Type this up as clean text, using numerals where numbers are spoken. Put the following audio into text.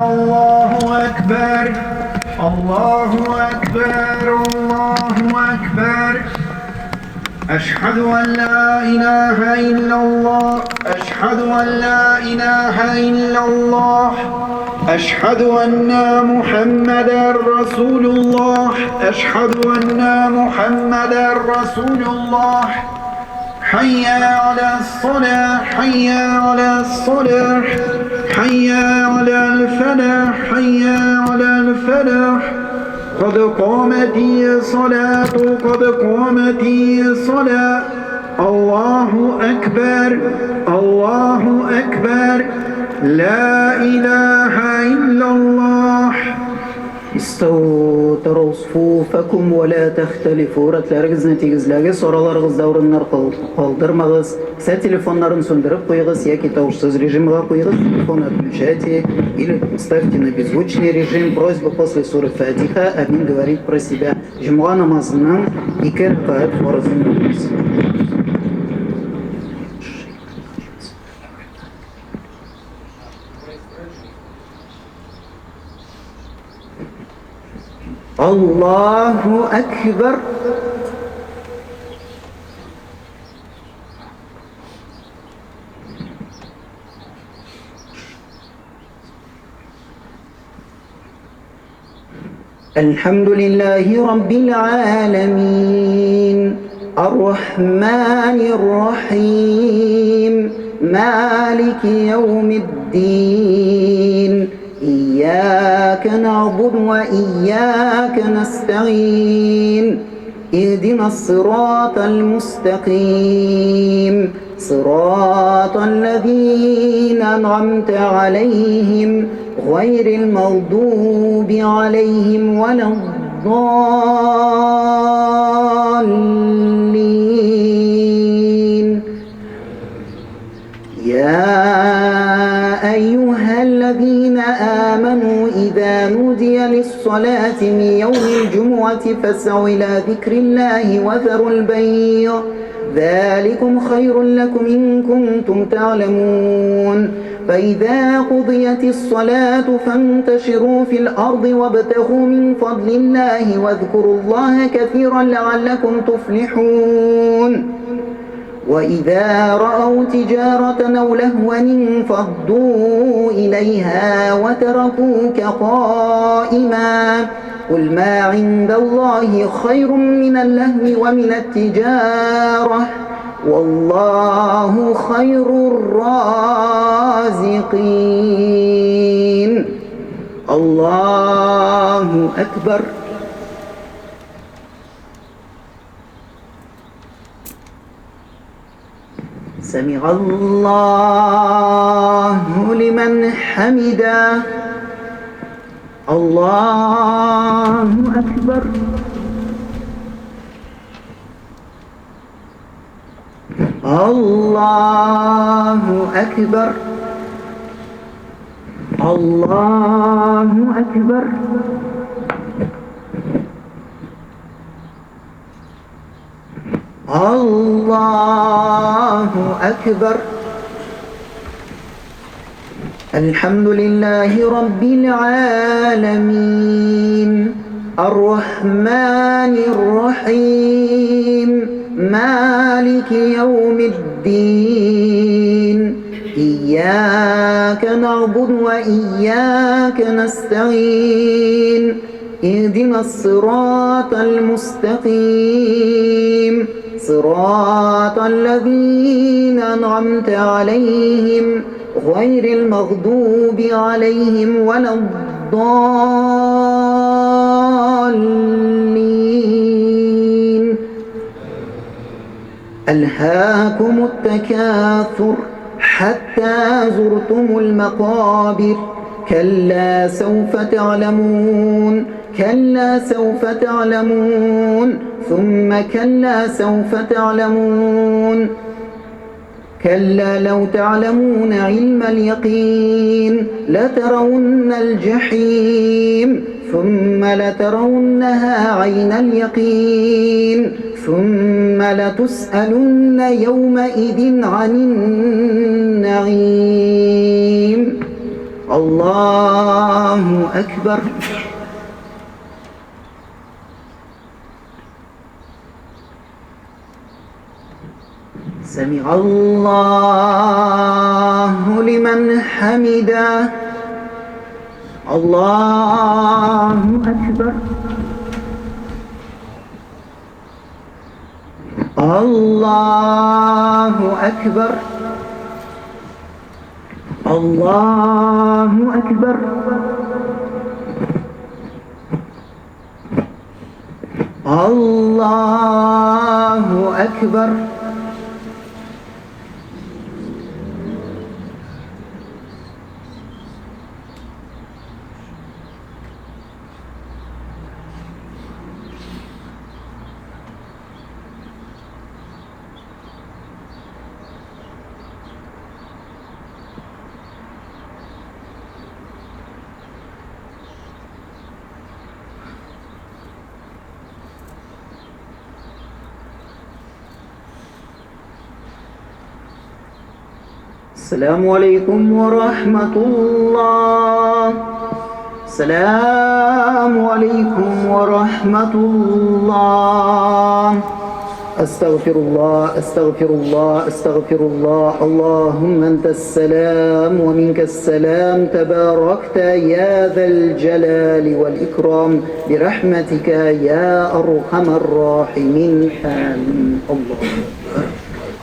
الله أكبر الله أكبر الله أكبر. أشهد أن لا إله إلا الله أشهد أن لا إله إلا الله أشهد أن محمدا رسول الله أشهد أن محمدا رسول الله. حي على الصلاة حي على الصلاة حي على الفلاح حي على الفلاح. قد قامت الصلاة قد قامت الصلاة. الله أكبر الله أكبر. لا إله إلا الله. استووا تروا صفوفكم ولا تختلفوا. Рәтләрегезне тигезләгез, араларыгызда урыннар калдырмагыз. Кесә телефоннарын сөндереп куегыз яки тавышсыз режимга куегыз. Телефон отключайте или ставьте на беззвучный режим. Просьба после суры Фатиха амин говорить про себя. Җомга намазының 2 рәкать фарызын белегез. الله أكبر. الحمد لله رب العالمين الرحمن الرحيم مالك يوم الدين. إياك نعبد وإياك نستعين. اهدنا الصراط المستقيم صراط الذين أنعمت عليهم غير المغضوب عليهم ولا الضالين. يا أيها الذين آمنوا إذا نودي للصلاة من يوم الجمعة فاسعوا إلى ذكر الله وذروا البيع ذلكم خير لكم إن كنتم تعلمون. فإذا قضيت الصلاة فانتشروا في الأرض وابتغوا من فضل الله واذكروا الله كثيرا لعلكم تفلحون. وإذا رأوا تجارة أو لهوا انفضوا إليها وتركوك قائما. قل ما عند الله خير من اللهو ومن التجارة والله خير الرازقين. الله أكبر. سمع الله لمن حمده. الله أكبر. الله أكبر. الله أكبر. الله أكبر. الحمد لله رب العالمين الرحمن الرحيم مالك يوم الدين. إياك نعبد وإياك نستعين. اهدنا الصراط المستقيم صراط الذين أنعمت عليهم غير المغضوب عليهم ولا الضالين. ألهاكم التكاثر حتى زرتم المقابر. كلا سوف تعلمون كلا سوف تعلمون ثم كلا سوف تعلمون. كلا لو تعلمون علم اليقين لترون الجحيم ثم لترونها عين اليقين ثم لتسألن يومئذ عن النعيم. الله أكبر. سمع الله لمن حمده. الله أكبر. الله أكبر. الله أكبر. الله أكبر. السلام عليكم ورحمة الله. السلام عليكم ورحمة الله. أستغفر الله أستغفر الله أستغفر الله. اللهم أنت السلام ومنك السلام، تباركت يا ذا الجلال والإكرام برحمتك يا أرحم الراحمين. آمين. الله أكبر.